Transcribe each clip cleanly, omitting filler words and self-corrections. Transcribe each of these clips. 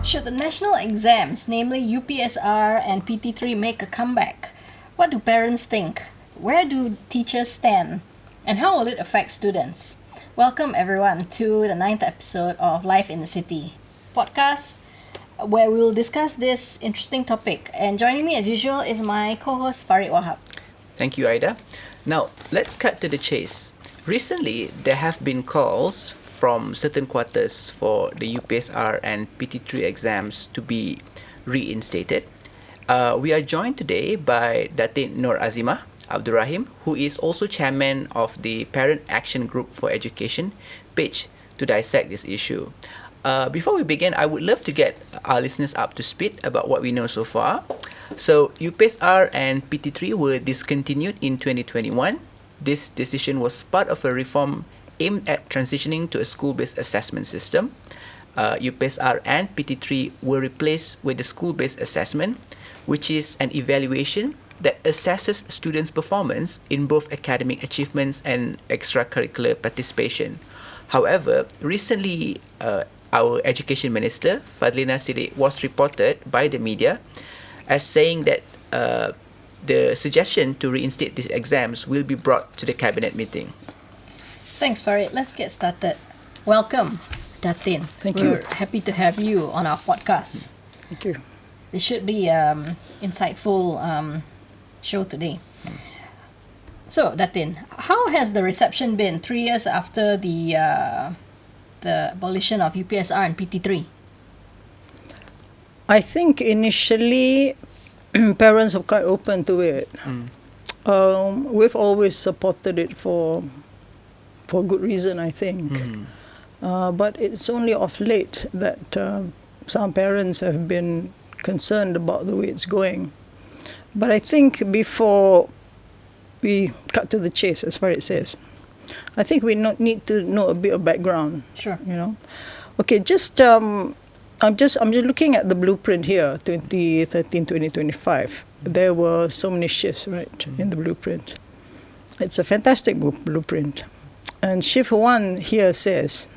Should the national exams, namely UPSR and PT3, make a comeback? What do parents think? Where do teachers stand? And how will it affect students? Welcome everyone to the 9th episode of Life in the City podcast, where we will discuss this interesting topic. And joining me as usual is my co-host Farid Wahab. Thank you, Aida. Now, let's cut to the chase. Recently, there have been calls from certain quarters for the UPSR and PT3 exams to be reinstated. We are joined today by Datin, Noor, Azimah, Rahim, who is also chairman of the Parent Action Group for Education, PAGE, to dissect this issue. Before we begin, I would love to get our listeners up to speed about what we know so far. So, UPSR and PT3 were discontinued in 2021. This decision was part of a reform aimed at transitioning to a school-based assessment system. UPSR and PT3 were replaced with the school-based assessment, which is an evaluation that assesses students' performance in both academic achievements and extracurricular participation. However, recently, our Education Minister, Fadlina Siddiq, was reported by the media as saying that the suggestion to reinstate these exams will be brought to the cabinet meeting. Thanks, Farid. Let's get started. Welcome, Datin. Thank you. We're happy to have you on our podcast. Thank you. This should be insightful show today. So, Datin, how has the reception been 3 years after the abolition of UPSR and PT3? I think initially parents were quite open to it. We've always supported it for good reason, I think. But it's only of late that some parents have been concerned about the way it's going. But I think before we cut to the chase, as far as it says, I think we need to know a bit of background. Sure. Okay, I'm just looking at the blueprint here, 2013-2025. There were so many shifts, right, in the blueprint. It's a fantastic blueprint. And shift 1 here says,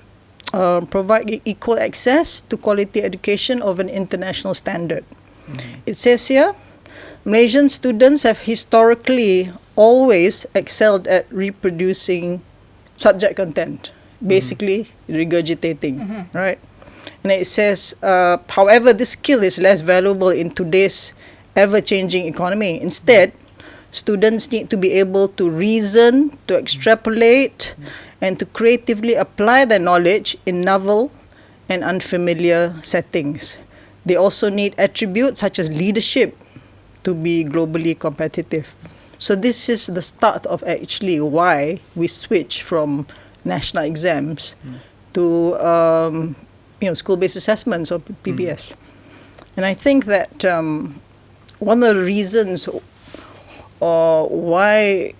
provide equal access to quality education of an international standard. It says here, Malaysian students have historically always excelled at reproducing subject content, basically regurgitating, right? And it says, however, this skill is less valuable in today's ever-changing economy. Instead, students need to be able to reason, to extrapolate, and to creatively apply their knowledge in novel and unfamiliar settings. They also need attributes such as leadership to be globally competitive. So this is the start of actually why we switch from national exams to school-based assessments or PBS. And I think that one of the reasons why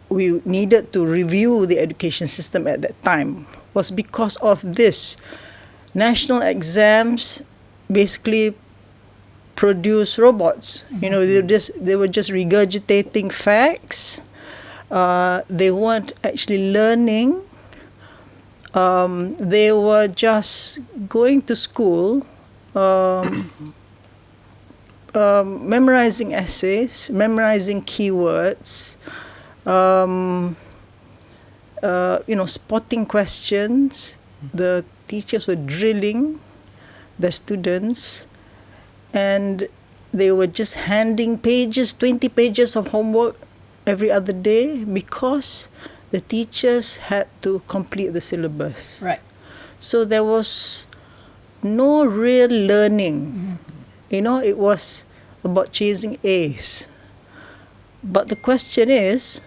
we needed to review the education system at that time was because of this. National exams basically produce robots. They were just regurgitating facts. They weren't actually learning. They were just going to school, memorizing essays, memorizing keywords, spotting questions. The teachers were drilling the students, and they were just handing 20 pages of homework every other day because the teachers had to complete the syllabus. Right. So there was no real learning. It was about chasing A's. But the question is,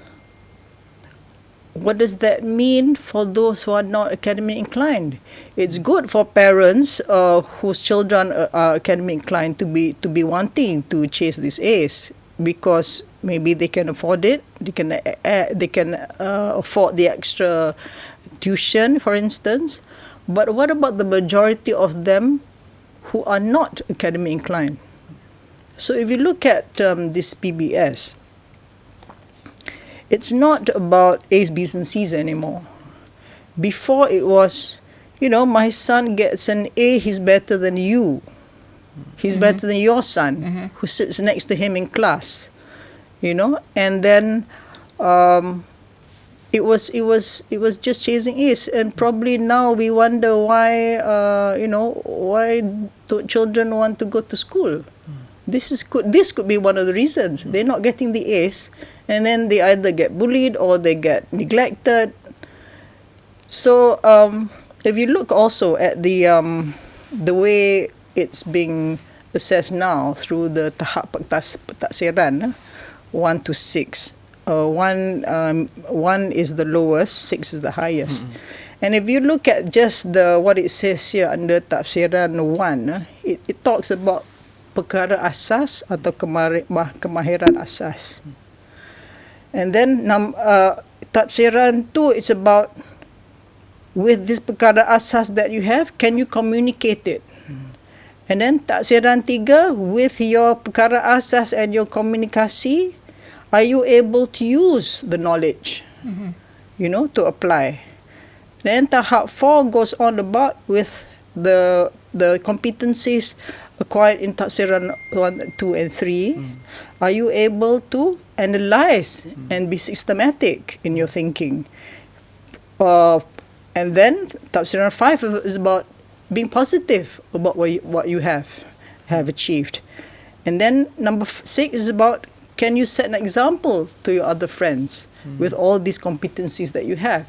what does that mean for those who are not academically inclined? It's good for parents whose children are academically inclined to be wanting to chase these A's because maybe they can afford it. They can afford the extra tuition, for instance. But what about the majority of them who are not academically inclined? So if you look at this PBS, it's not about A's, B's and C's anymore. Before it was my son gets an A, he's better than you. He's better than your son who sits next to him in class. And then it was just chasing A's, and probably now we wonder why why don't children want to go to school. This could be one of the reasons. They're not getting the A's, and then they either get bullied or they get neglected. So if you look also at the way it's being assessed now through the tahap pentaksiran, 1 to 6. One is the lowest, 6 is the highest. And if you look at just what it says here under tafsiran 1, it talks about perkara asas atau kemahiran asas. And then tafsiran 2, it's about, with this perkara asas that you have, can you communicate it? And then tafsiran 3, with your perkara asas and your komunikasi, are you able to use the knowledge, to apply? Then tahap 4 goes on about with the competencies acquired in tafsiran 1, 2, and 3. Are you able to analyze and be systematic in your thinking? And then tafsiran 5 is about being positive about what you have achieved. And then number 6 is about, can you set an example to your other friends with all these competencies that you have?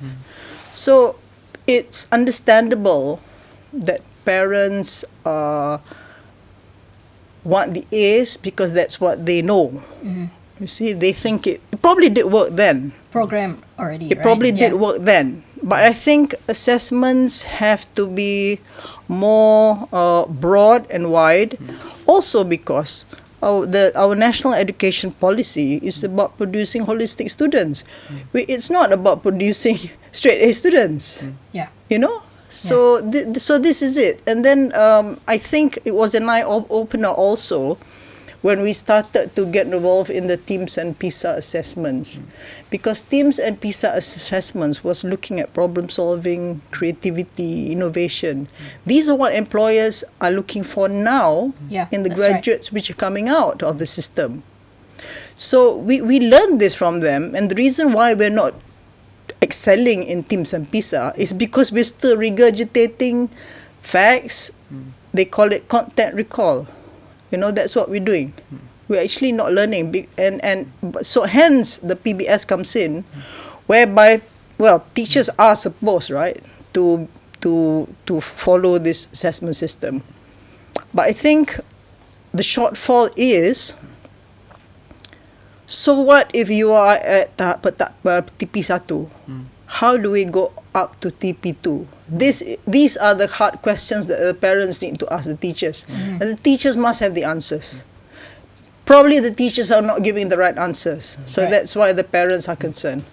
So it's understandable that parents want the A's because that's what they know. You see, they think it probably did work then. Program already, It probably did work then. But I think assessments have to be more broad and wide, also because our national education policy is about producing holistic students. It's not about producing straight A students. So this is it. And then I think it was an eye-opener also when we started to get involved in the TIMSS and PISA assessments. Because TIMSS and PISA assessments was looking at problem solving, creativity, innovation. These are what employers are looking for now in the graduates which are coming out of the system. So we learned this from them, and the reason why we're not excelling in TIMSS and PISA is because we're still regurgitating facts. They call it content recall. That's what we're doing. We're actually not learning, and so hence the PBS comes in, whereby teachers are supposed, right, to follow this assessment system. But I think the shortfall is, so what if you are at TP1? How do we go up to TP2? These are the hard questions that the parents need to ask the teachers. And the teachers must have the answers. Probably the teachers are not giving the right answers. So that's why the parents are concerned.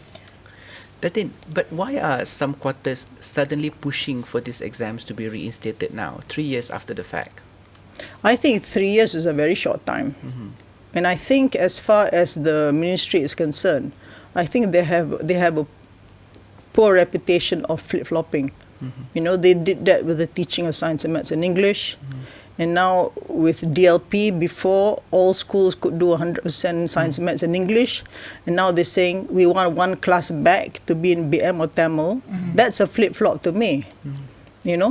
Datin, but why are some quarters suddenly pushing for these exams to be reinstated now, 3 years after the fact? I think 3 years is a very short time. And I think as far as the ministry is concerned, I think they have a poor reputation of flip-flopping. They did that with the teaching of science and maths and English. And now with DLP, before all schools could do 100% science, maths and English. And now they're saying we want one class back to be in BM or Tamil. That's a flip-flop to me.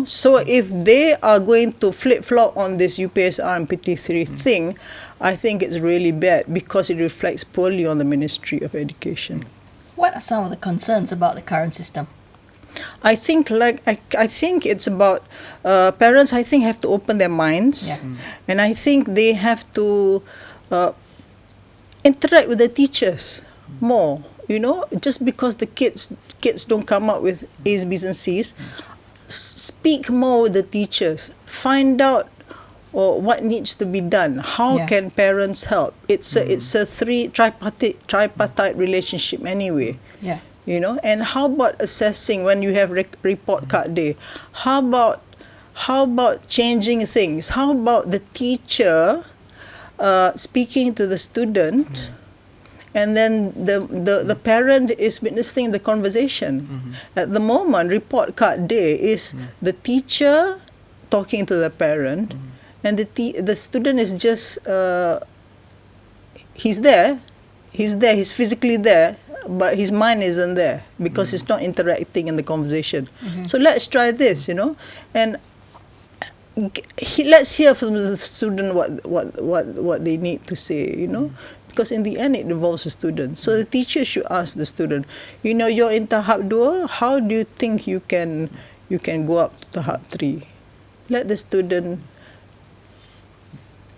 So if they are going to flip-flop on this UPSR and PT3 thing, I think it's really bad because it reflects poorly on the Ministry of Education. What are some of the concerns about the current system? I think I think it's about parents. I think have to open their minds, and I think they have to interact with the teachers more. Just because the kids don't come up with A's, B's, and C's, speak more with the teachers. Find out what needs to be done. How can parents help? It's a tripartite relationship anyway. And how about assessing when you have report card day? How about changing things? How about the teacher speaking to the student and then the parent is witnessing the conversation. At the moment, report card day is the teacher talking to the parent, and the student is just he's physically there, but his mind isn't there because he's not interacting in the conversation. So let's try this, and let's hear from the student what they need to say, because in the end it involves the student. So the teacher should ask the student, you're in tahap 2, how do you think you can go up to tahap 3? Let the student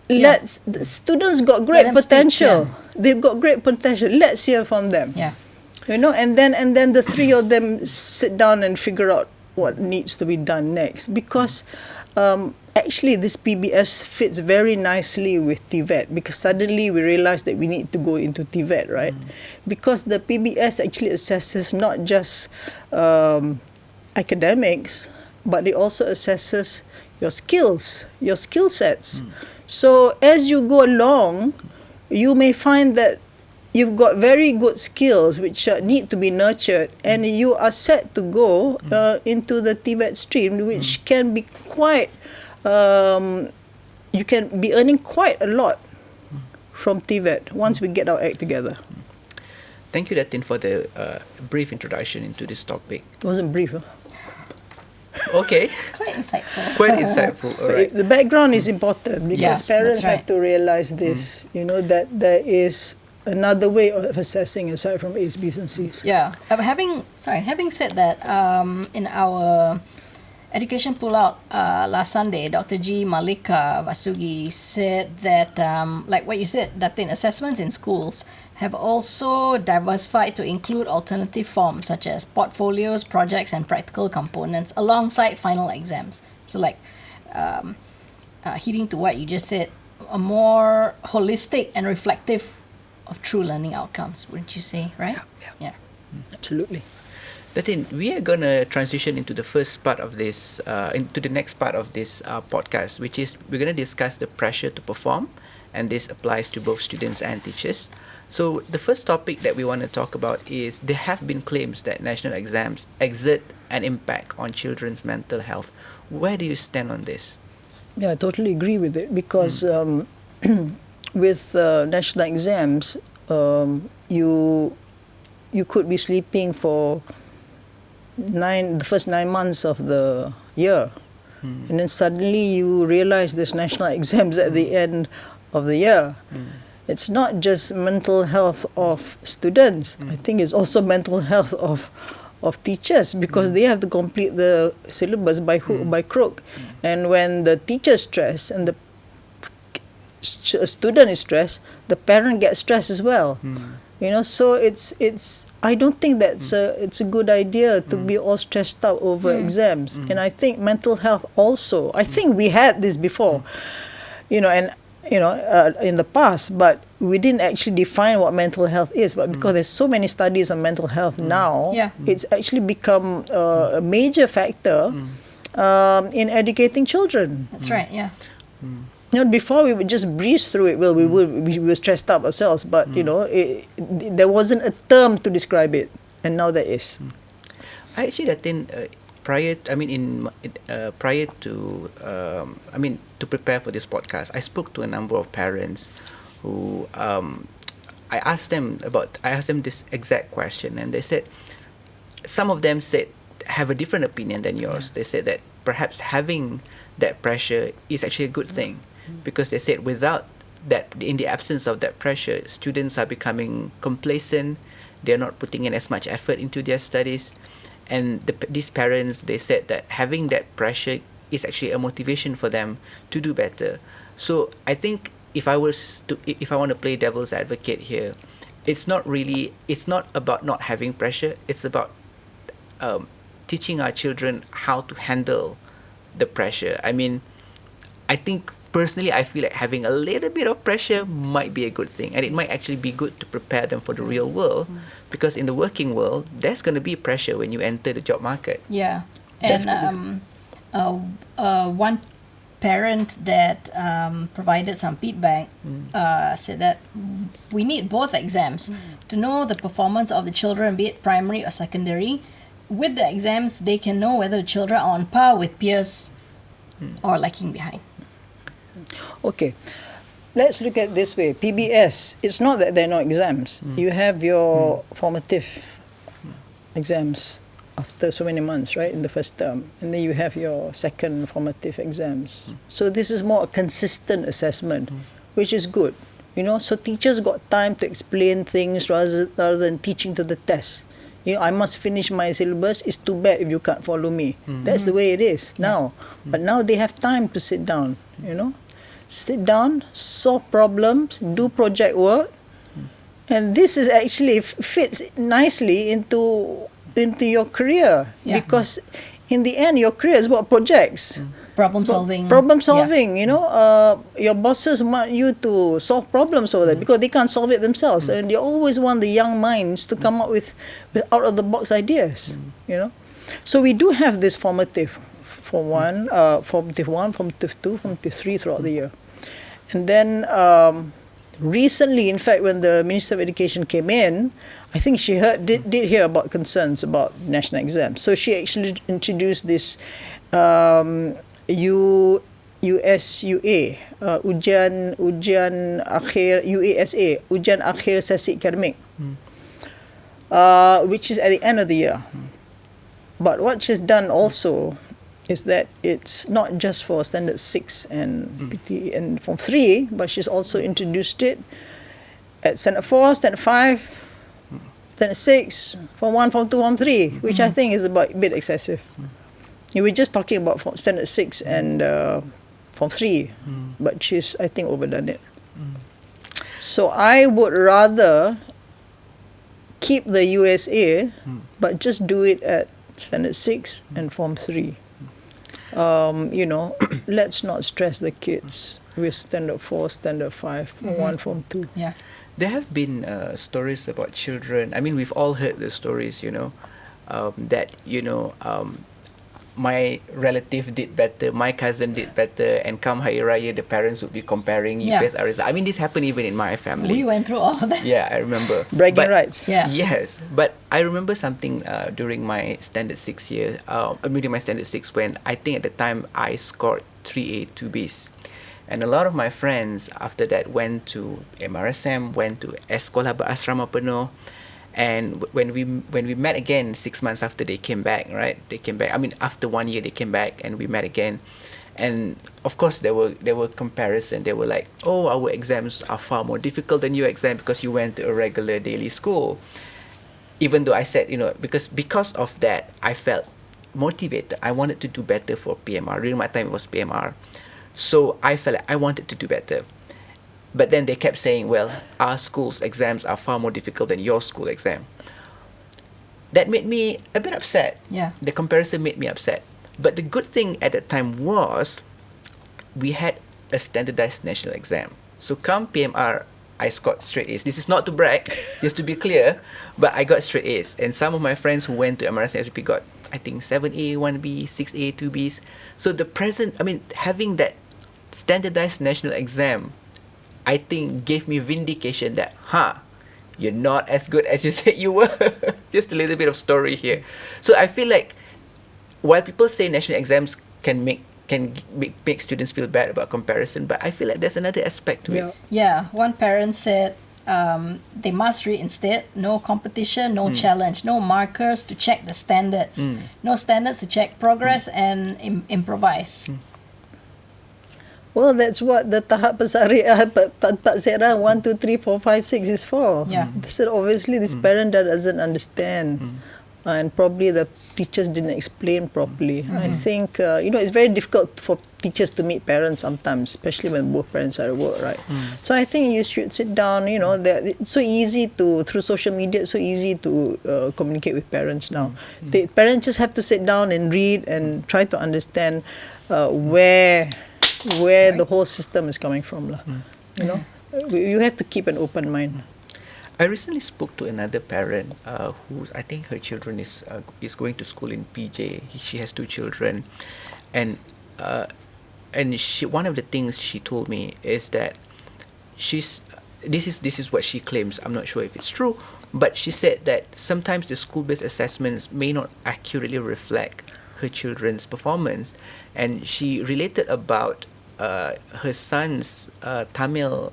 the students got great potential. They've got great potential. Let's hear from them. And then the three of them sit down and figure out what needs to be done next, because actually this PBS fits very nicely with TVET, because suddenly we realize that we need to go into TVET, right? Because the PBS actually assesses not just academics, but it also assesses your skills, your skill sets. So as you go along, you may find that you've got very good skills which need to be nurtured, and you are set to go into the TVET stream, which can be quite, you can be earning quite a lot from TVET once we get our act together. Thank you, Datin, for the brief introduction into this topic. It wasn't brief, huh? Okay. It's quite insightful. Quite insightful, all right. The background is important, because parents that's right. have to realize this, that there is another way of assessing aside from A's, B's and C's. Yeah. Having said that, in our education pull-out last Sunday, Dr. G. Malika Vasugi said that, like what you said, that the assessments in schools have also diversified to include alternative forms such as portfolios, projects, and practical components alongside final exams. So like, heeding to what you just said, a more holistic and reflective of true learning outcomes, wouldn't you say, right? Yeah. Absolutely. Datin, we are going to transition into the first part of this, into the next part of this podcast, which is we're going to discuss the pressure to perform, and this applies to both students and teachers. So the first topic that we want to talk about is there have been claims that national exams exert an impact on children's mental health. Where do you stand on this? Yeah, I totally agree with it, because with national exams, you could be sleeping for the first 9 months of the year, and then suddenly you realize there's national exams at the end of the year. It's not just mental health of students. I think it's also mental health of teachers, because they have to complete the syllabus by hook or by crook. And when the teacher is stressed and the student is stressed, the parent gets stressed as well. So it's I don't think that's it's a good idea to be all stressed out over exams. And I think mental health also, I think we had this before, in the past, but we didn't actually define what mental health is. But because there's so many studies on mental health now, it's actually become a major factor in educating children. That's right, yeah. Before we would just breeze through it. Well, we were stressed out ourselves, but there wasn't a term to describe it, and now there is. I actually, Datin, prior to prepare for this podcast, I spoke to a number of parents who I asked them this exact question, and they said, some of them said have a different opinion than yours. They said that perhaps having that pressure is actually a good thing, because they said without that, in the absence of that pressure, students are becoming complacent. They're not putting in as much effort into their studies. And these parents, they said that having that pressure is actually a motivation for them to do better. So I think if I want to play devil's advocate here, it's not about not having pressure. It's about teaching our children how to handle the pressure. I mean, I think personally, I feel like having a little bit of pressure might be a good thing, and it might actually be good to prepare them for the real world, because in the working world, there's going to be pressure when you enter the job market. Yeah, and one parent that provided some feedback said that we need both exams to know the performance of the children, be it primary or secondary. With the exams, they can know whether the children are on par with peers or lagging behind. Okay, let's look at it this way. PBS, it's not that they're not exams. You have your formative exams after so many months, right, in the first term. And then you have your second formative exams. So this is more a consistent assessment, which is good. You know, so teachers got time to explain things rather than teaching to the test. You know, I must finish my syllabus. It's too bad if you can't follow me. That's the way it is now. But now they have time to sit down, you know. Sit down, solve problems, do project work. And this is actually fits nicely into your career. Yeah. Because in the end, your career is about projects. Problem solving. You know, your bosses want you to solve problems over there because they can't solve it themselves, and they always want the young minds to come up with out of the box ideas. You know, so we do have this formative, formative 1, formative 2, formative 3 throughout the year, and then recently, in fact, when the Minister of Education came in, I think she did hear about concerns about national exams, so she actually introduced this. USUA, ujian akhir UASA, ujian akhir sesi akademik, which is at the end of the year. But what she's done also is that it's not just for standard 6 and PT and form 3, but she's also introduced it at standard 4, standard 5, standard 6, form 1, form 2, form 3, which I think is a bit excessive. You were just talking about standard 6 and form 3, but she's, I think, overdone it. So I would rather keep the USA, but just do it at standard 6 and form 3. You know, let's not stress the kids with standard 4, standard 5, form 1, form 2. Yeah. There have been stories about children. I mean, we've all heard the stories, you know, that, you know, my relative did better, my cousin did better, and come Hari Raya, the parents would be comparing UPSR results. I mean, this happened even in my family. We went through all of that. Yeah, I remember. Bragging rights. Yeah. Yes, but I remember something during my standard 6 year, during my standard 6 when I think at the time I scored 3A, 2Bs. And a lot of my friends after that went to MRSM, went to Sekolah Berasrama Penuh. And when we met again 6 months after they came back, right? They came back. I mean, after 1 year they came back and we met again. And of course there were comparison. They were like, oh, our exams are far more difficult than your exam because you went to a regular daily school. Even though I said, you know, because of that, I felt motivated. I wanted to do better for PMR. During my time it was PMR. So I felt like I wanted to do better. But then they kept saying, well, our school's exams are far more difficult than your school exam. That made me a bit upset. Yeah. The comparison made me upset. But the good thing at that time was we had a standardized national exam. So come PMR, I scored straight A's. This is not to brag, just to be clear, but I got straight A's. And some of my friends who went to MRS and SVP got, I think, 7A, 1B, 6A, 2Bs. So having that standardized national exam, I think gave me vindication that, you're not as good as you said you were. Just a little bit of story here. So I feel like while people say national exams can make students feel bad about comparison, but I feel like there's another aspect to it. Yeah, one parent said they must reinstate no competition, no challenge, no markers to check the standards, no standards to check progress and improvise. Well, that's what the tahap Seran 1, 2, 3, 4, 5, 6 is for. Yeah. So obviously this parent that doesn't understand. And probably the teachers didn't explain properly. I think, it's very difficult for teachers to meet parents sometimes, especially when both parents are at work, right? So I think you should sit down, it's so easy through social media, it's so easy to communicate with parents now. The parents just have to sit down and read and try to understand where the whole system is coming from. You have to keep an open mind. I recently spoke to another parent who I think her children is going to school in PJ. She has 2 children, and and one of the things she told me is that this is what she claims. I'm not sure if it's true, but she said that sometimes the school-based assessments may not accurately reflect her children's performance, and she related about her son's Tamil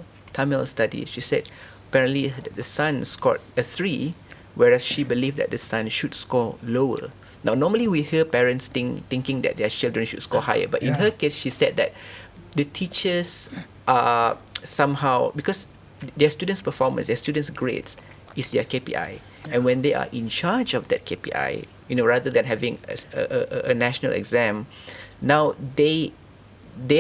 study. She said apparently the son scored a 3, whereas she believed that the son should score lower. Now, normally we hear parents thinking that their children should score higher, but in her case, she said that the teachers are somehow, because their students' performance, their students' grades is their KPI, and when they are in charge of that KPI, rather than having a national exam, now they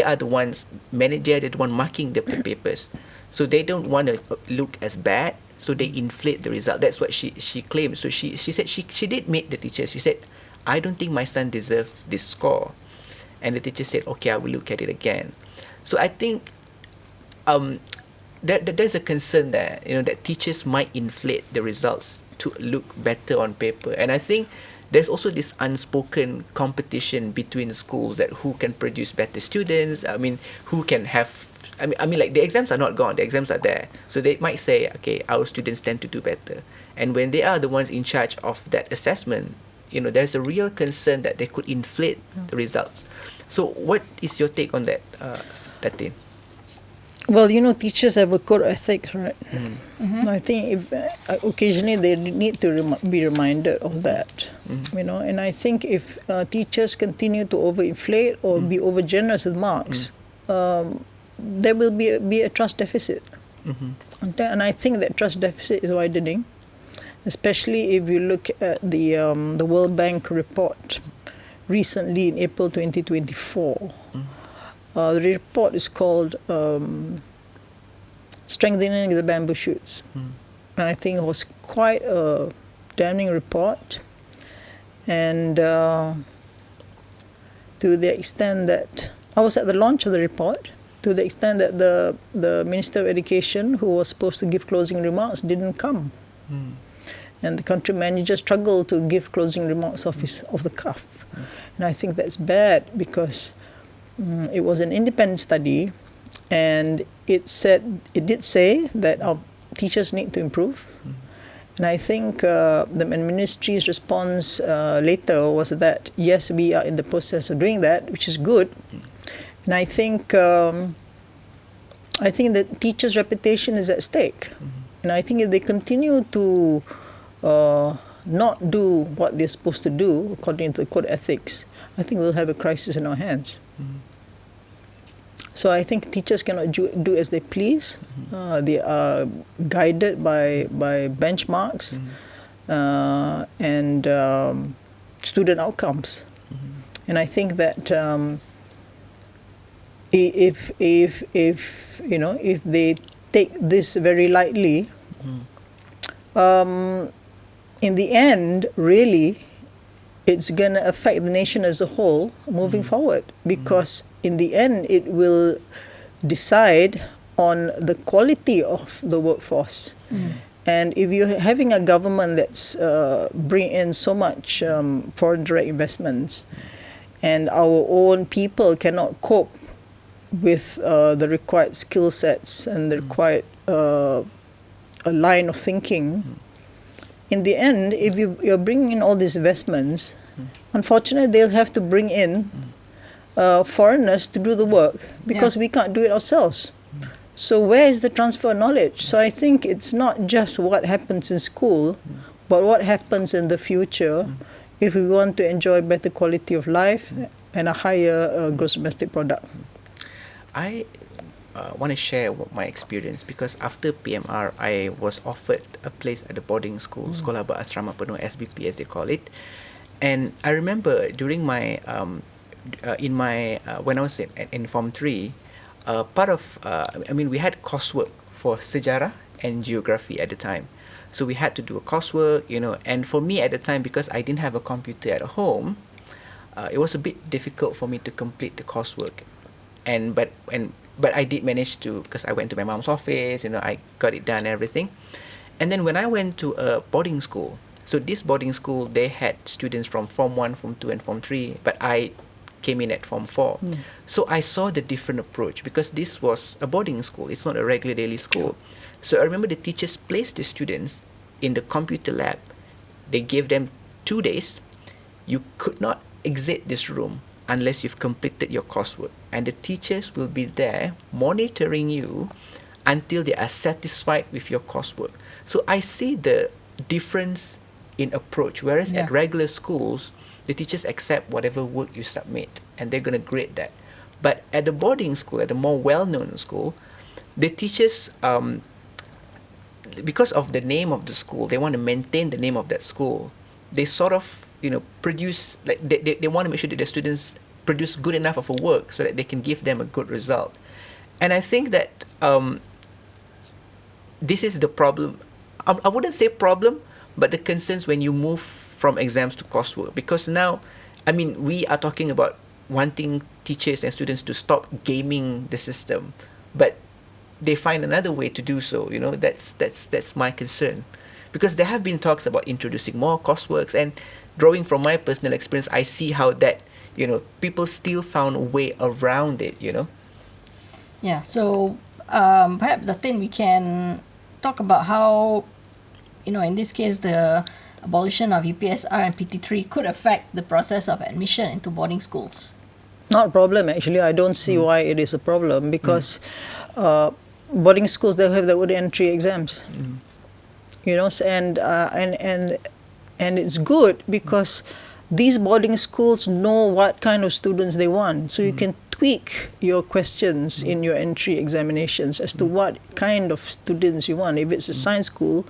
are the ones they're the one marking the papers, so they don't want to look as bad. So they inflate the result. That's what she claimed. So she said she did meet the teacher. She said, I don't think my son deserved this score. And the teacher said, okay, I will look at it again. So I think there's a concern there, that teachers might inflate the results to look better on paper. And I think there's also this unspoken competition between schools that who can produce better students. I mean, who can have like the exams are not gone, the exams are there. So they might say, okay, our students tend to do better. And when they are the ones in charge of that assessment, there's a real concern that they could inflate the results. So what is your take on that, Datin? Well, teachers have a code of ethics, right? I think if occasionally they need to be reminded of that, and I think if teachers continue to overinflate or be over generous with marks, there will be a trust deficit. And I think that trust deficit is widening, especially if you look at the World Bank report recently in April 2024. The report is called Strengthening the Bamboo Shoots. And I think it was quite a damning report. And to the extent that I was at the launch of the report, to the extent that the Minister of Education, who was supposed to give closing remarks, didn't come. And the country manager struggled to give closing remarks off the cuff. And I think that's bad because it was an independent study, and it did say that our teachers need to improve. And I think the ministry's response later was that, yes, we are in the process of doing that, which is good. And I think that teachers' reputation is at stake. And I think if they continue to not do what they're supposed to do according to the code of ethics, I think we'll have a crisis in our hands. So I think teachers cannot do as they please. They are guided by benchmarks and student outcomes. And I think that if they take this very lightly, in the end, really, it's going to affect the nation as a whole moving forward, because in the end, it will decide on the quality of the workforce. And if you're having a government that's bringing in so much foreign direct investments, and our own people cannot cope with the required skill sets and the required a line of thinking, in the end, if you're bringing in all these investments, unfortunately, they'll have to bring in foreigners to do the work because we can't do it ourselves. So where is the transfer of knowledge? So I think it's not just what happens in school, but what happens in the future if we want to enjoy better quality of life and a higher gross domestic product. I want to share my experience, because after PMR, I was offered a place at the boarding school, Sekolah Berasrama Penuh, SBP as they call it. And I remember during my, when I was in Form 3, part of, we had coursework for sejarah and geography at the time. So we had to do a coursework, and for me at the time, because I didn't have a computer at home, it was a bit difficult for me to complete the coursework. But I did manage to, because I went to my mom's office, I got it done and everything. And then when I went to a boarding school, so this boarding school, they had students from Form 1, Form 2, and Form 3, but I came in at Form 4. So I saw the different approach because this was a boarding school. It's not a regular daily school. So I remember the teachers placed the students in the computer lab. They gave them 2 days. You could not exit this room unless you've completed your coursework. And the teachers will be there monitoring you until they are satisfied with your coursework. So I see the difference in approach. Whereas at regular schools, the teachers accept whatever work you submit and they're going to grade that. But at the boarding school, at the more well-known school, the teachers, because of the name of the school, they want to maintain the name of that school. They sort of, produce, like they want to make sure that the students produce good enough of a work so that they can give them a good result. And I think that this is the problem. I wouldn't say problem, but the concerns when you move from exams to coursework. Because now, we are talking about wanting teachers and students to stop gaming the system, but they find another way to do so. That's my concern, because there have been talks about introducing more courseworks, and drawing from my personal experience, I see how that people still found a way around it. Yeah. So perhaps the thing we can talk about how in this case the abolition of UPSR and PT3 could affect the process of admission into boarding schools. Not a problem, actually. I don't see why it is a problem, because boarding schools, they have their own entry exams. And it's good because these boarding schools know what kind of students they want. So you can tweak your questions in your entry examinations as to what kind of students you want. If it's a science school,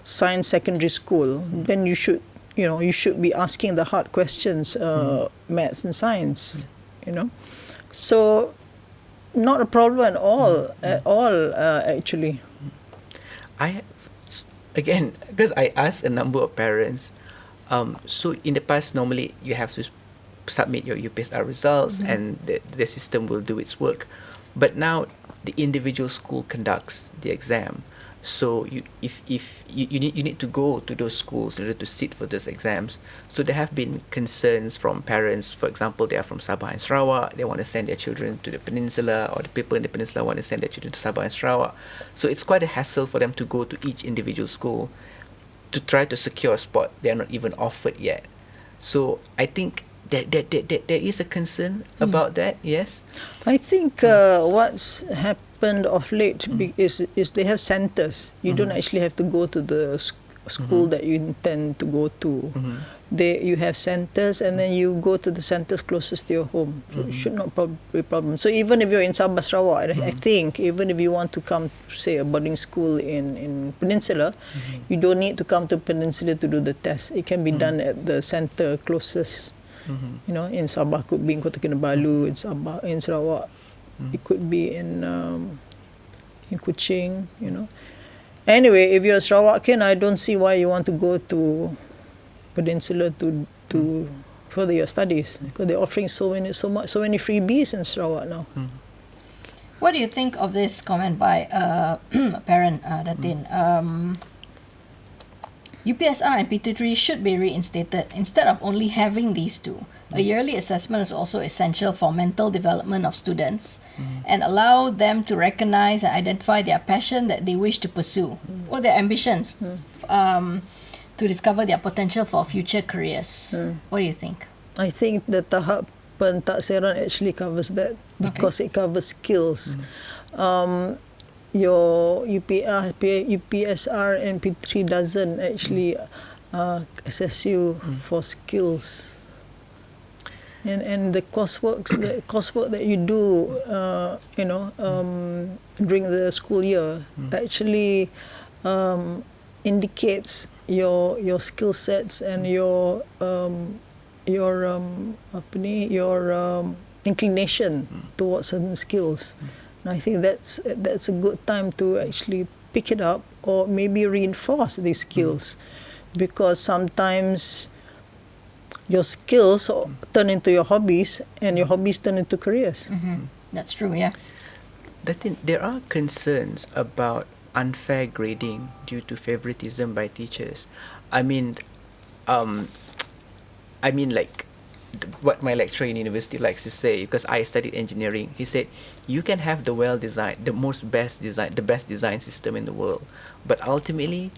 science secondary school, then you should be asking the hard questions, maths and science, So not a problem at all, actually. Again, because I asked a number of parents, so in the past, normally you have to submit your UPSR results and the system will do its work. But now the individual school conducts the exam. So you need to go to those schools in order to sit for those exams. So there have been concerns from parents. For example, they are from Sabah and Sarawak. They want to send their children to the peninsula, or the people in the peninsula want to send their children to Sabah and Sarawak. So it's quite a hassle for them to go to each individual school to try to secure a spot they are not even offered yet. So I think that there is a concern about that. Yes, I think what's happened of late is they have centers. You don't actually have to go to the school that you intend to go to. You have centers, and then you go to the centers closest to your home. So it should not be a problem. So even if you're in Sabah Sarawak, I think even if you want to come to, say, a boarding school in Peninsula, you don't need to come to Peninsula to do the test. It can be done at the center closest. In Sabah could be in Kota Kinabalu, in Sarawak it could be in Kuching. Anyway, if you're a Sarawakian, I don't see why you want to go to Peninsula to further your studies, because they're offering so many freebies in Sarawak now. What do you think of this comment by a parent, Datin? UPSR and PT3 should be reinstated instead of only having these two. A yearly assessment is also essential for mental development of students and allow them to recognize and identify their passion that they wish to pursue or their ambitions to discover their potential for future careers. What do you think? I think the tahap pentaksiran actually covers that, because it covers skills. Your UPSR and PT3 doesn't actually assess you for skills. And the coursework that you do, during the school year actually indicates your skill sets and your inclination towards certain skills. And I think that's a good time to actually pick it up, or maybe reinforce these skills, because sometimes your skills turn into your hobbies, and your hobbies turn into careers. That's true, yeah. There are concerns about unfair grading due to favoritism by teachers. Like what my lecturer in university likes to say, because I studied engineering. He said, you can have the well-designed, the best design system in the world, but ultimately,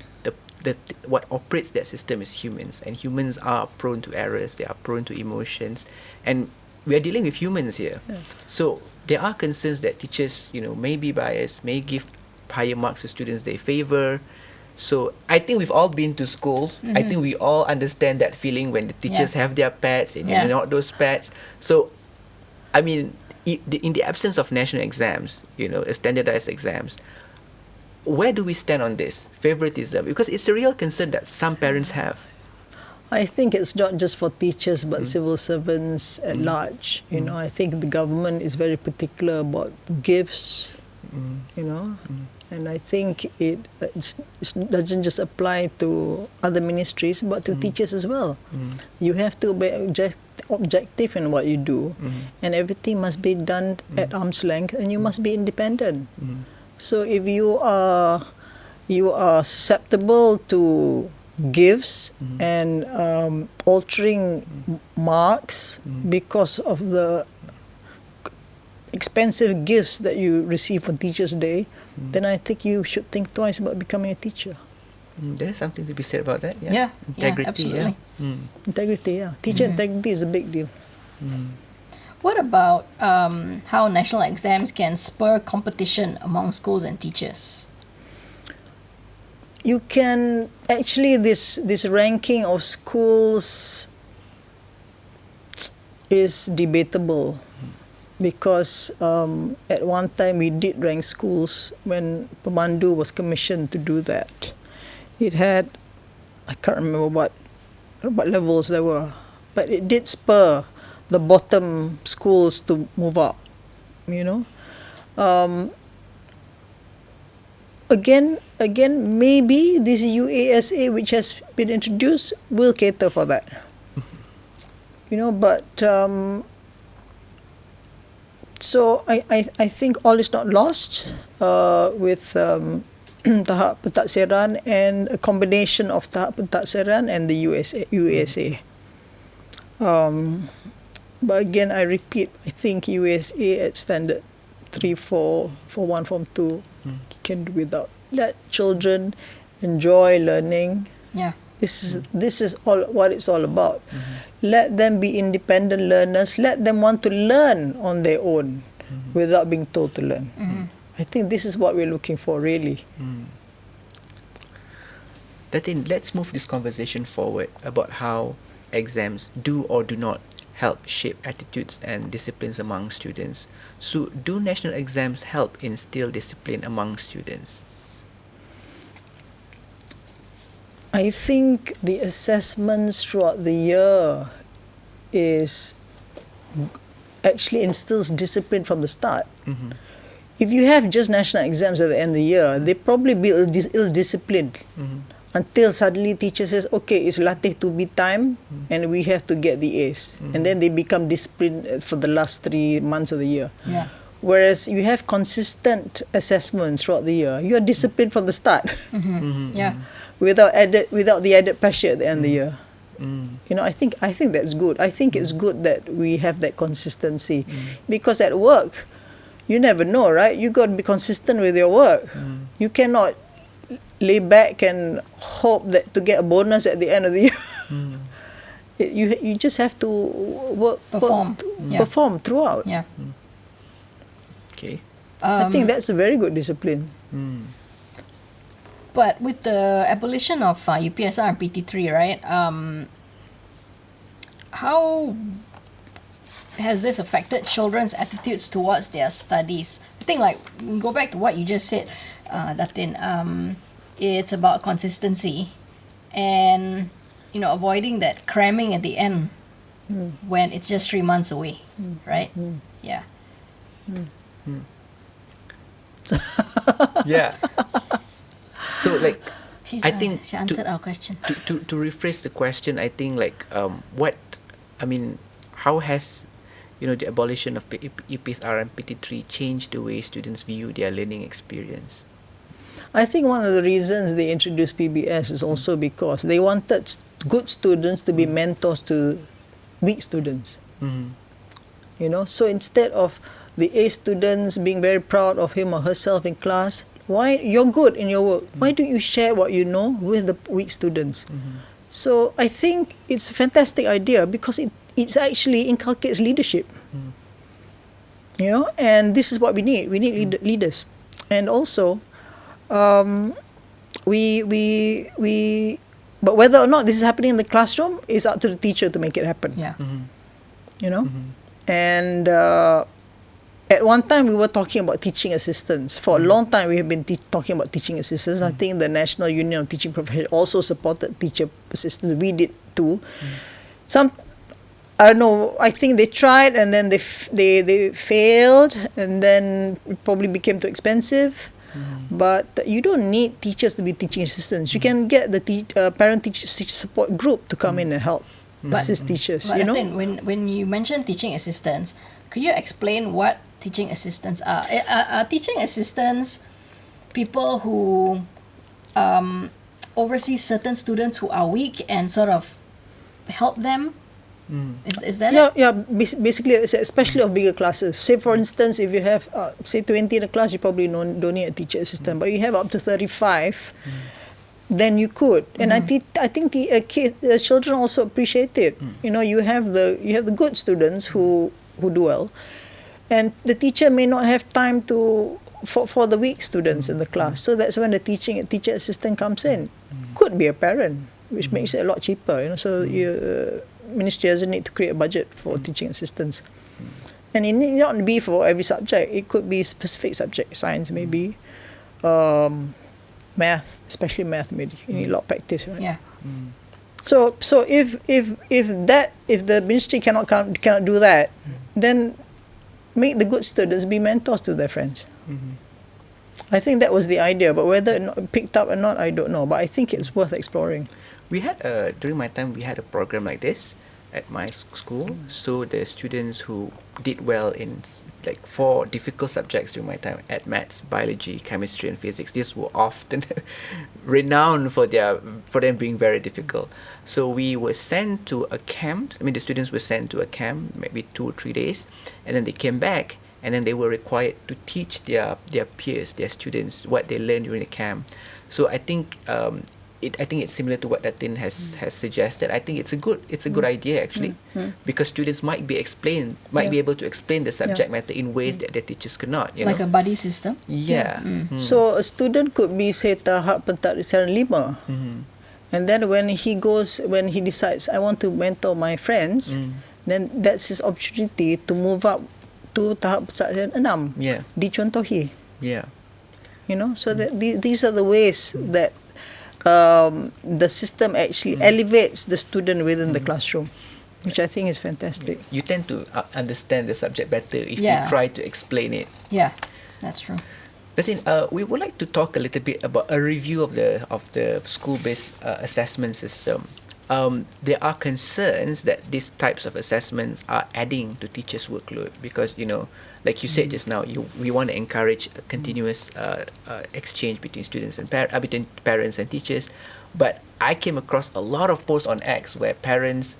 what operates that system is humans, and humans are prone to errors. They are prone to emotions, and we are dealing with humans here. Yeah. So there are concerns that teachers, may be biased, may give higher marks to students they favor. So I think we've all been to school. I think we all understand that feeling when the teachers have their pets and you're not those pets. So, I mean, in the absence of national exams, standardized exams, where do we stand on this favoritism? Because it's a real concern that some parents have. I think it's not just for teachers but civil servants at large. I think the government is very particular about gifts, and I think it doesn't just apply to other ministries but to teachers as well. You have to be objective in what you do, and everything must be done at arm's length, and you must be independent. So if you are susceptible to gifts and altering marks because of the expensive gifts that you receive on Teachers' Day, then I think you should think twice about becoming a teacher. There's something to be said about that. Yeah, Integrity. absolutely. Integrity, Teacher integrity is a big deal. What about how national exams can spur competition among schools and teachers? You can actually this ranking of schools is debatable, because at one time we did rank schools when Pemandu was commissioned to do that. It had, I can't remember what levels there were, but it did spur the bottom schools to move up, Again, maybe this UASA which has been introduced will cater for that. But so I think all is not lost with tahap pentaksiran and a combination of tahap pentaksiran and the UASA. But again, I repeat, I think UASA at standard 3, 4, Form 1, Form 2 can do without. Let children enjoy learning. Yeah. This is all what it's all about. Let them be independent learners. Let them want to learn on their own without being told to learn. I think this is what we're looking for, really. Datin, let's move this conversation forward about how exams do or do not help shape attitudes and disciplines among students. So, do national exams help instill discipline among students? I think the assessments throughout the year actually instills discipline from the start. If you have just national exams at the end of the year, they probably be ill-disciplined until suddenly teacher says, okay, it's latih to be time and we have to get the A's. And then they become disciplined for the last 3 months of the year. Yeah. Whereas you have consistent assessments throughout the year, you are disciplined from the start. Yeah. without the added pressure at the end of the year. I think that's good. I think it's good that we have that consistency, because at work, you never know, right? You got to be consistent with your work. You cannot lay back and hope that to get a bonus at the end of the year. You just have to perform throughout. Yeah. Okay. I think that's a very good discipline. But with the abolition of UPSR and PT3, right? How has this affected children's attitudes towards their studies? I think, go back to what you just said, Datin. It's about consistency and, avoiding that cramming at the end when it's just 3 months away, right? Yeah. Yeah. So, I think she answered our question. To rephrase the question, I think how has the abolition of UPSR and PT3 changed the way students view their learning experience? I think one of the reasons they introduced PBS is also because they wanted good students to be mentors to weak students. Mm-hmm. You know, so instead of the A students being very proud of him or herself in class, why you're good in your work? Why don't you share what you know with the weak students? Mm-hmm. So I think it's a fantastic idea because it's actually inculcates leadership. Mm. You know, and this is what we need. We need leaders, and also, we. But whether or not this is happening in the classroom is up to the teacher to make it happen. Yeah. Mm-hmm. You know, Mm-hmm. and at one time we were talking about teaching assistants. For a long time we have been talking about teaching assistants. I think the National Union of Teaching Professionals also supported teacher assistants. We did too. Some, I don't know, I think they tried and then they failed, and then it probably became too expensive. But you don't need teachers to be teaching assistants. You can get the parent-teacher support group to come in and help assist teachers. But You know, I think when you mention teaching assistants, could you explain what teaching assistants are? Are teaching assistants people who oversee certain students who are weak and sort of help them? Is that it? yeah. Basically, especially of bigger classes. Say, for instance, if you have say 20 in a class, you probably don't need a teacher assistant. But you have up to 35, then you could. And I think the children also appreciate it. You know, you have the good students who do well, and the teacher may not have time for the weak students in the class. So that's when the teacher assistant comes in. Could be a parent, which makes it a lot cheaper. You know, so Ministry doesn't need to create a budget for teaching assistants. And it need not be for every subject. It could be specific subject, science maybe, math, especially math. Maybe you need a lot of practice, right? Yeah. So if the ministry cannot do that, then make the good students be mentors to their friends. I think that was the idea, but whether it picked up or not, I don't know. But I think it's worth exploring. We had during my time we had a program like this at my school. So the students who did well in like 4 difficult subjects during my time at maths, biology, chemistry, and physics. These were often renowned for them being very difficult. So we were sent to a camp. I mean, the students were sent to a camp, maybe 2 or 3 days, and then they came back, and then they were required to teach their peers, their students, what they learned during the camp. So I think I think it's similar to what Datin has suggested. I think it's a good idea actually, because students might be able to explain the subject matter in ways that their teachers could not. You Like know? a buddy system? Yeah. So a student could be, say, tahap pentadrisan 5. And then when he decides, I want to mentor my friends, then that's his opportunity to move up to tahap pentadrisan 6. Yeah. Dicontohi. Yeah. You know, so that these are the ways that the system actually elevates the student within the classroom, which I think is fantastic. You tend to understand the subject better if Yeah. you try to explain it. Yeah, that's true. Datin, we would like to talk a little bit about a review of the school-based assessment system. There are concerns that these types of assessments are adding to teachers' workload because, you know, like you said just now, we want to encourage a continuous exchange between students and between parents and teachers. But I came across a lot of posts on X where parents,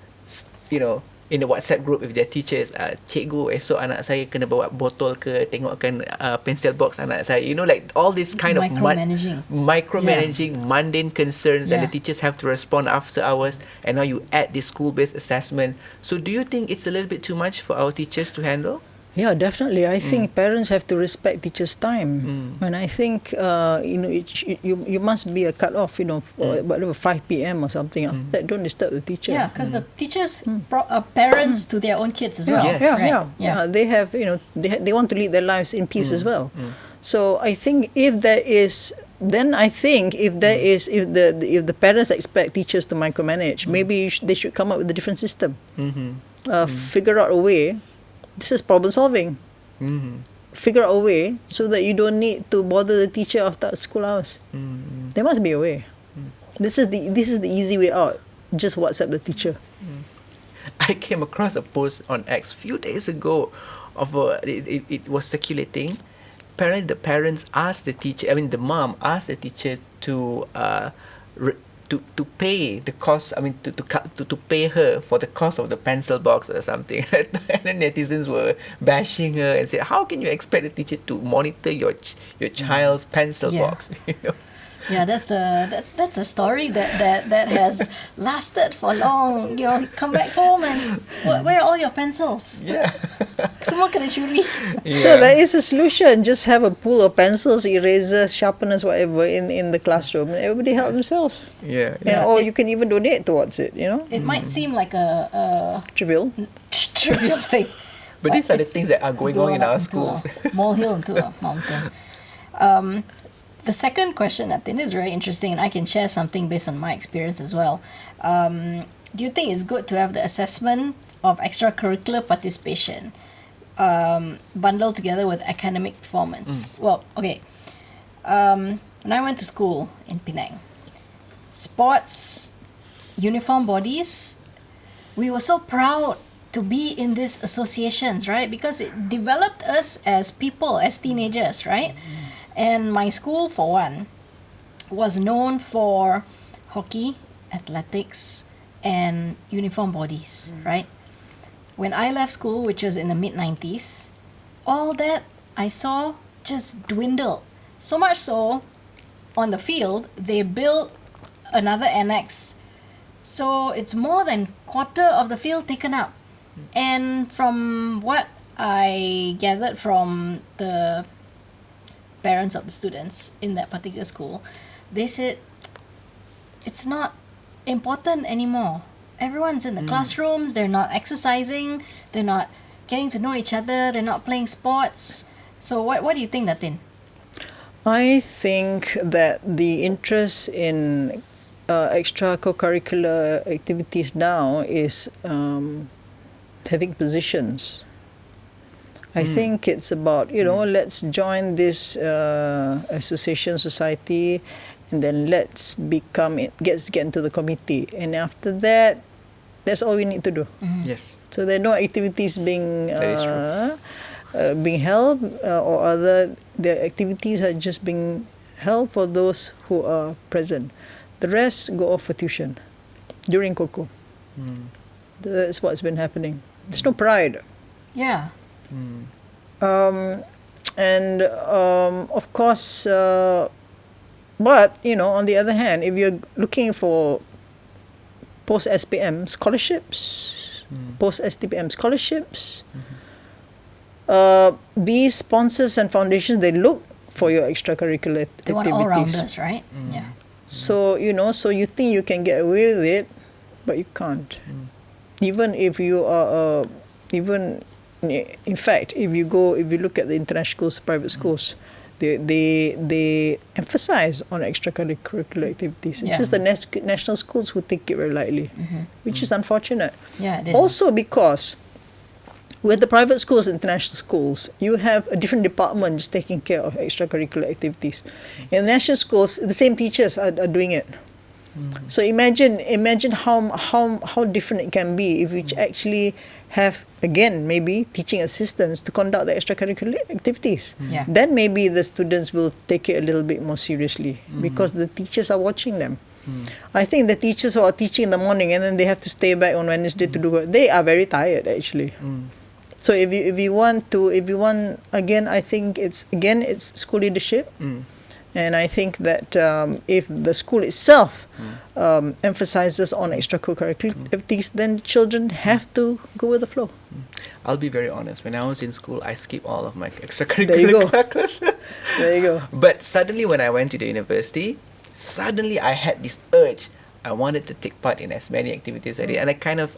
you know, in the WhatsApp group with their teachers, cikgu, esok anak saya kena bawa botol ke, tengokkan pencil box anak saya. You know, like all this kind of micromanaging mundane concerns, and the teachers have to respond after hours. And now you add this school-based assessment. So do you think it's a little bit too much for our teachers to handle? Yeah, definitely. I think parents have to respect teachers' time, and I think you know you must be a cut off. You know, whatever 5 p.m. or something. After that, don't disturb the teacher. Yeah, because the teachers are parents to their own kids as well. Yes. Yeah. They have, you know, they want to lead their lives in peace as well. So I think if there is. Then I think if the parents expect teachers to micromanage, maybe they should come up with a different system. Figure out a way. This is problem solving. Figure out a way so that you don't need to bother the teacher after school hours. There must be a way. This is the easy way out. Just WhatsApp the teacher. I came across a post on X a few days ago of it was circulating. Apparently, the parents asked the teacher. I mean, the mom asked the teacher to to pay the cost. I mean, to pay her for the cost of the pencil box or something. And then netizens were bashing her and said, "How can you expect the teacher to monitor your child's pencil Yeah. box?" You know? Yeah, that's a story that has lasted for long. You know, come back home and where are all your pencils? Yeah. Semua kena curi. So there is a solution. Just have a pool of pencils, erasers, sharpeners, whatever in the classroom, and everybody help themselves. Yeah. Yeah, or you can even donate towards it. You know, It might seem like a trivial. trivial thing. But these are the things that are going on in our schools. Molehill into a mountain. The second question, I think, is very interesting, and I can share something based on my experience as well. Do you think it's good to have the assessment of extracurricular participation bundled together with academic performance? Well, okay. When I went to school in Penang, sports, uniform bodies, we were so proud to be in these associations, right? Because it developed us as people, as teenagers, right? And my school, for one, was known for hockey, athletics, and uniform bodies, right? When I left school, which was in the mid-90s, all that I saw just dwindled. So much so, on the field, they built another annex. So it's more than quarter of the field taken up. And from what I gathered from the parents of the students in that particular school, they said it's not important anymore. Everyone's in the classrooms, they're not exercising, they're not getting to know each other, they're not playing sports. So what do you think, Datin? I think that the interest in extracurricular activities now is having positions. I think it's about, let's join this association society, and then let's get into the committee. And after that, that's all we need to do. Yes. So there are no activities being That is true. being held, or the activities are just being held for those who are present. The rest go off for tuition during Coco. That's what's been happening. There's no pride. Yeah. Of course, but on the other hand, if you're looking for post SPM scholarships, post STPM scholarships, these sponsors and foundations, they look for your extracurricular They want activities. all-rounders, right? Yeah. So so you think you can get away with it, but you can't. Even if you are in fact, if you look at the international schools, private schools, they emphasize on extracurricular activities. It's just the national schools who take it very lightly, which is unfortunate. Yeah, it is. Also because with the private schools, international schools, you have a different department just taking care of extracurricular activities. In national schools, the same teachers are doing it. So imagine how different it can be if you actually have, again, maybe teaching assistants to conduct the extracurricular activities. Yeah. Then maybe the students will take it a little bit more seriously because the teachers are watching them. I think the teachers who are teaching in the morning and then they have to stay back on Wednesday to do work, they are very tired actually. So if you want, again, I think it's school leadership. And I think that if the school itself emphasizes on extracurricular activities, then children have to go with the flow. I'll be very honest. When I was in school, I skipped all of my There you extracurricular go. classes. There you go. But suddenly, when I went to the university, I had this urge. I wanted to take part in as many activities as I did. And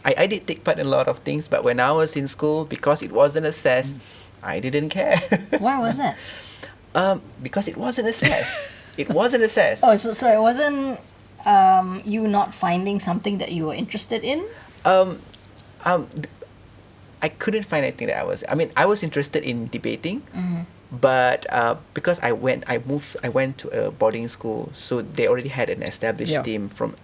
I did take part in a lot of things. But when I was in school, because it wasn't assessed, I didn't care. Why was that? Because it wasn't assessed. It wasn't assessed. Oh, so it wasn't you not finding something that you were interested in? I couldn't find anything that I was interested in debating, but because I went to a boarding school, so they already had an established team from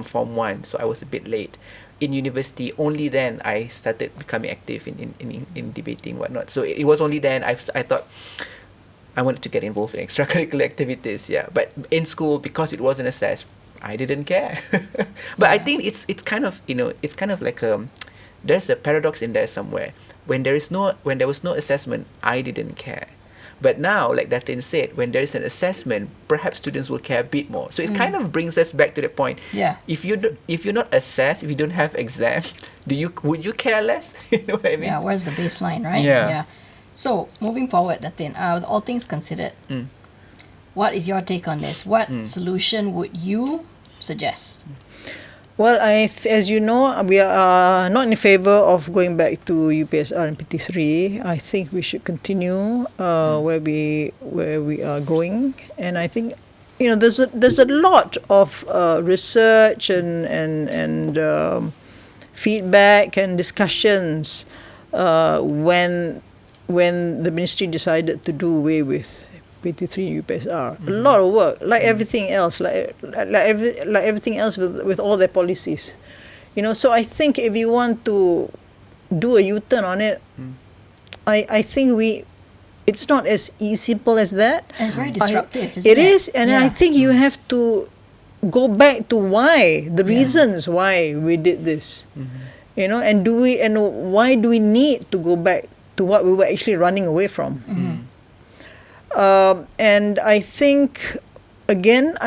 Form 1, so I was a bit late. In university, only then I started becoming active in debating, whatnot. So it was only then I thought I wanted to get involved in extracurricular activities, yeah. But in school, because it wasn't assessed, I didn't care. But I think it's kind of, it's kind of like there's a paradox in there somewhere. When there was no assessment, I didn't care. But now, like Datin said, when there is an assessment, perhaps students will care a bit more. So it kind of brings us back to the point. Yeah. If you're not assessed, if you don't have exams, would you care less? You know what I mean? Yeah, where's the baseline, right? Yeah. So, moving forward, Datin, with all things considered, what is your take on this? What solution would you suggest? Well, as you know, we are not in favor of going back to UPSR and PT3. I think we should continue where we are going, and I think there's a lot of research and feedback and discussions when the ministry decided to do away with PT3 UPSR. A lot of work, like everything else, like everything else with all their policies. So I think if you want to do a U-turn on it, I think it's not as simple as that. And it's very disruptive, isn't it? It is, and Yeah. I think you have to go back to the reasons why we did this. And why do we need to go back to what we were actually running away from? And I think, again,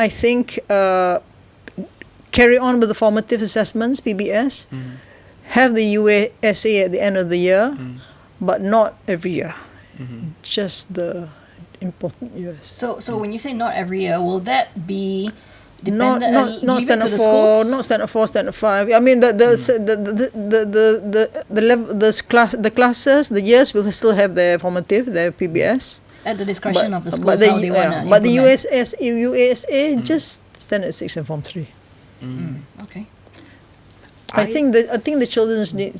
carry on with the formative assessments, PBS, have the USA at the end of the year, but not every year, just the important years. So when you say not every year, will that be Not dependent? not leave it to standard the 4, schools? not standard 4, standard 5. I mean the level, the classes, the years will still have their formative, their PBS. At the discretion of the schools, but how they want to but the implement. USA just standard 6 and form 3. Okay. I think the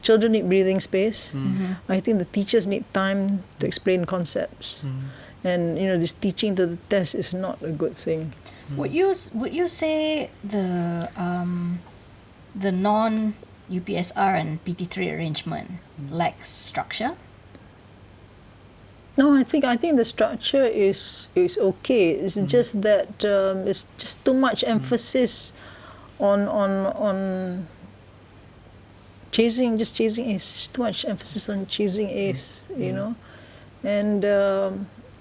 children need breathing space. I think the teachers need time to explain concepts, and this teaching to the test is not a good thing. Would you say the non UPSR and PT3 arrangement lacks structure? No, I think the structure is okay. It's just that it's just too much emphasis on chasing A's. Just too much emphasis on chasing A's, and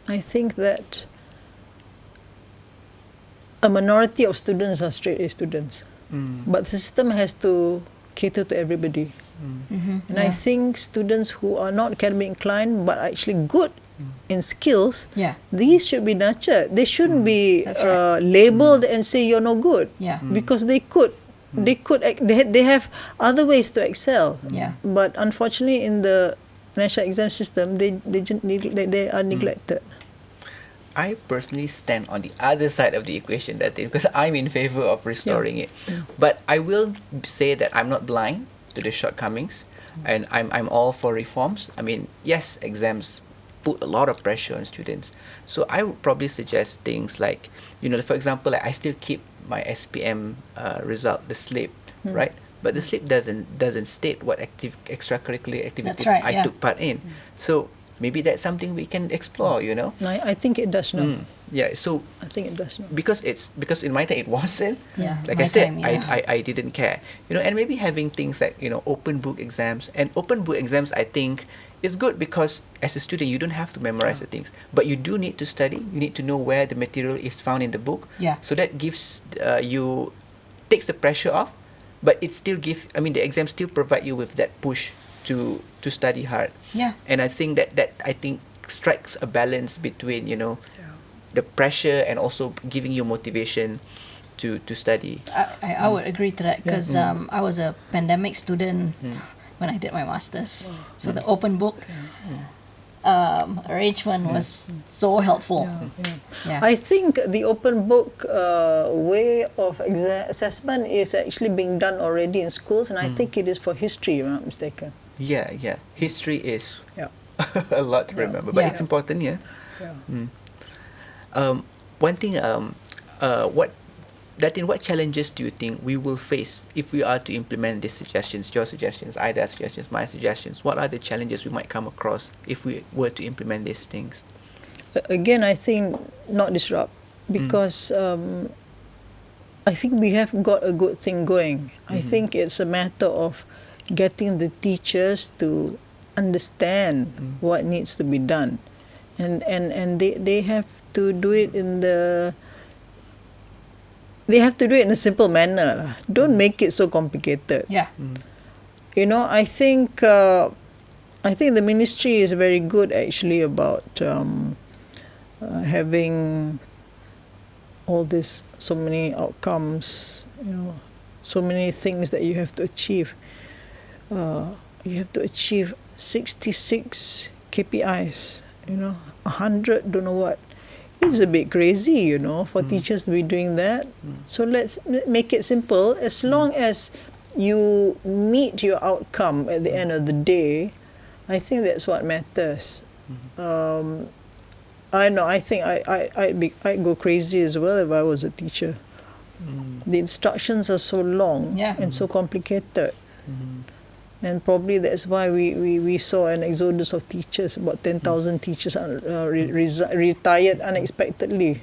I think that a minority of students are straight A students, but the system has to cater to everybody. And I think students who are not academically inclined but are actually good in skills, these should be nurtured. They shouldn't be labeled and say you're no good, because they have other ways to excel. But unfortunately, in the national exam system, they are neglected. I personally stand on the other side of the equation, because I'm in favor of restoring it. But I will say that I'm not blind to the shortcomings, and I'm all for reforms. I mean, yes, exams put a lot of pressure on students. So I would probably suggest things like, for example, like I still keep my SPM result, the slip, right? But the slip doesn't state what extracurricular activities I took part in. So maybe that's something we can explore, I think it does now. Yeah, so I think it does now. because in my time it wasn't. Like my I said, time, yeah. I didn't care. And maybe having things like, open book exams. And open book exams, I think, is good because as a student you don't have to memorize the things, but you do need to study. You need to know where the material is found in the book. So that gives takes the pressure off, but it still the exam still provide you with that push to study hard. And I think that strikes a balance between the pressure and also giving you motivation to study. I would agree to that because I was a pandemic student when I did my masters. So the open book arrangement was so helpful. I think the open book way of assessment is actually being done already in schools, and I think it is for history, if I'm not mistaken. History is a lot to remember, but it's important. One thing, what challenges do you think we will face if we are to implement these suggestions, your suggestions, Aida's suggestions, my suggestions? What are the challenges we might come across if we were to implement these things? Again, I think not disrupt, because I think we have got a good thing going. I think it's a matter of getting the teachers to understand what needs to be done, and they have to do it in the. They have to do it in a simple manner. Don't make it so complicated. Yeah. You know, I think the ministry is very good actually about having all this, so many outcomes, you know, so many things that you have to achieve. You have to achieve 66 KPIs, you know, 100 don't know what. It's a bit crazy, you know, for teachers to be doing that. So let's make it simple. As long as you meet your outcome at the end of the day, I think that's what matters. I know. I think I'd go crazy as well if I was a teacher. The instructions are so long and so complicated, and probably that's why we saw an exodus of teachers. About 10,000 teachers retired unexpectedly.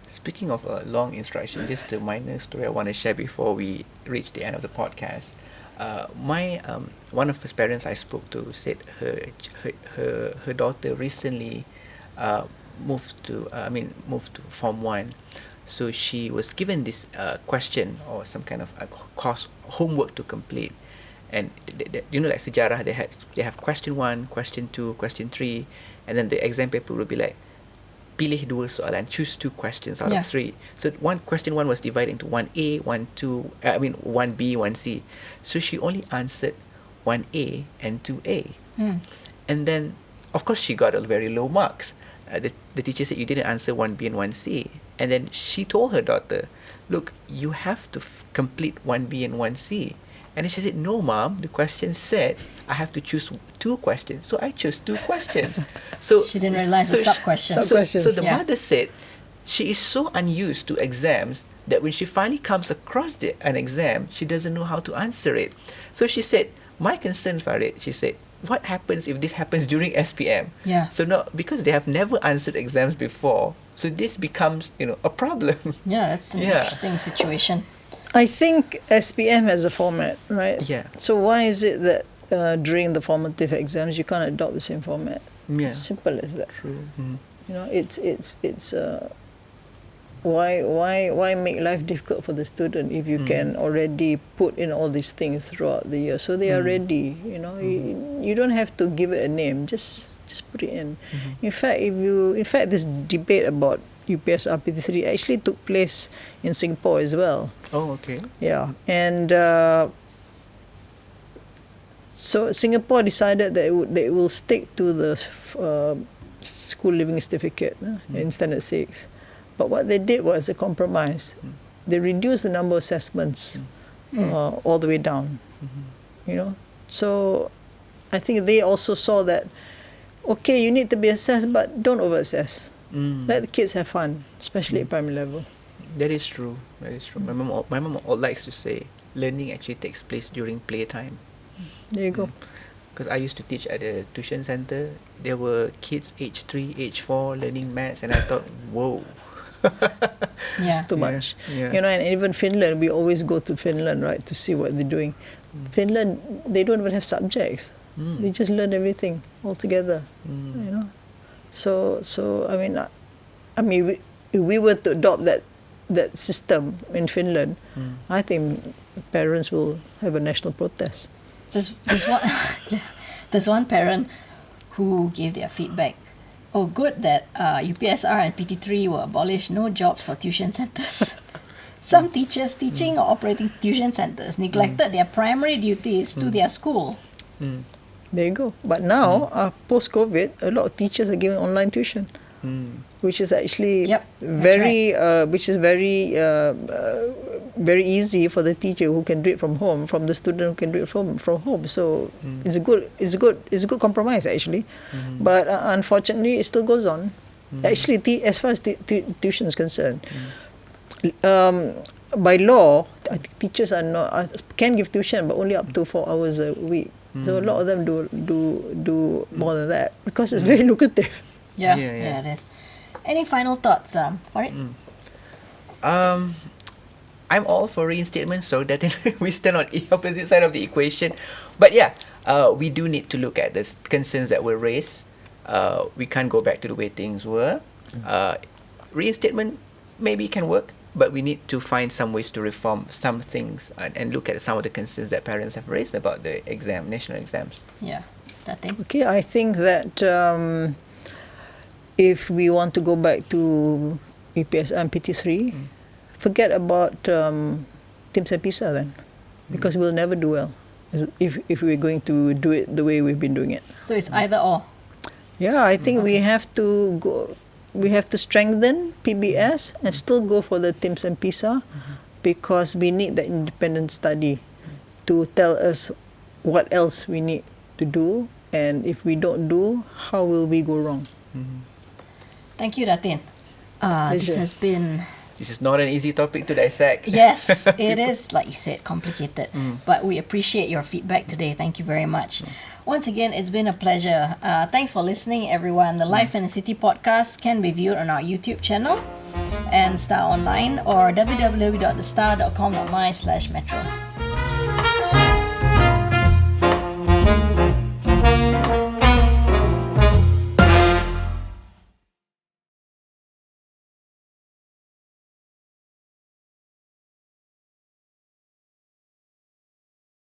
Speaking of a long instruction, just a minor story I want to share before we reach the end of the podcast. My one of his parents I spoke to said her daughter recently moved to Form 1, so she was given this question or some kind of course homework to complete, and you know, like sejarah, they have question 1, question 2, question 3, and then the exam paper will be like pilih 2 soalan, choose 2 questions out of 3. So question 1 was divided into 1A, 1B, 1C. So she only answered 1A and 2A. And then, of course, she got a very low marks. The teacher said, you didn't answer 1B and 1C. And then she told her daughter, look, you have to complete 1B and 1C. And then she said, no, Mom, the question said I have to choose 2 questions. So I chose 2 questions. So She didn't realize the sub-questions. So the mother said she is so unused to exams that when she finally comes across an exam, she doesn't know how to answer it. So she said, my concern, Farid, she said, what happens if this happens during SPM? Yeah. So because they have never answered exams before, so this becomes, you know, a problem. Yeah, that's an interesting situation. I think SPM has a format, right? Yeah. So why is it that during the formative exams you can't adopt the same format? Yeah. Simple as that. True. You know, it's why make life difficult for the student if you can already put in all these things throughout the year, so they are ready. You know, you don't have to give it a name. Just put it in. In fact, this debate about UPSR PT3 actually took place in Singapore as well. Oh, okay. Yeah, and so Singapore decided that they will stick to the school living certificate in Standard 6. But what they did was a compromise. They reduced the number of assessments all the way down. You know, so I think they also saw that, okay, you need to be assessed, but don't over-assess. Let the kids have fun, especially at primary level. That is true. That is true. My mom likes to say learning actually takes place during playtime. There you go. Because I used to teach at a tuition center. There were kids age 3, age 4 learning maths, and I thought, whoa. It's too much. Yeah. You know, and even Finland, we always go to Finland, right, to see what they're doing. Finland, they don't even have subjects. They just learn everything all together. You know, so I mean, if we were to adopt that system in Finland, I think parents will have a national protest. There's one parent who gave their feedback. Oh, good that UPSR and PT3 were abolished. No jobs for tuition centers. Some teachers teaching or operating tuition centers neglected their primary duties to their school. There you go. But now, post-COVID, a lot of teachers are giving online tuition, which is actually very easy for the teacher who can do it from home, from the student who can do it from home. So it's a good compromise actually. But unfortunately, it still goes on. Actually, as far as tuition is concerned, by law, teachers can give tuition, but only up to 4 hours a week. So a lot of them do more than that because it's very lucrative. Yeah, it is. Any final thoughts, Farid? I'm all for reinstatement, so that we stand on the opposite side of the equation. But yeah, we do need to look at the concerns that were raised. We can't go back to the way things were. Reinstatement maybe can work, but we need to find some ways to reform some things and look at some of the concerns that parents have raised about the national exams. Yeah, Datin. Okay, I think that if we want to go back to UPSR and PT3, forget about TIMS and PISA then, because we'll never do well if we're going to do it the way we've been doing it. So it's either or. Yeah, I think we have to go. We have to strengthen PBS and still go for the TIMS and PISA, because we need that independent study to tell us what else we need to do, and if we don't do, how will we go wrong? Thank you, Datin. This has been... This is not an easy topic to dissect. Yes, it is, like you said, complicated. But we appreciate your feedback today. Thank you very much. Once again, it's been a pleasure. Thanks for listening, everyone. The Life in the City podcast can be viewed on our YouTube channel and Star Online or www.thestar.com.my/metro.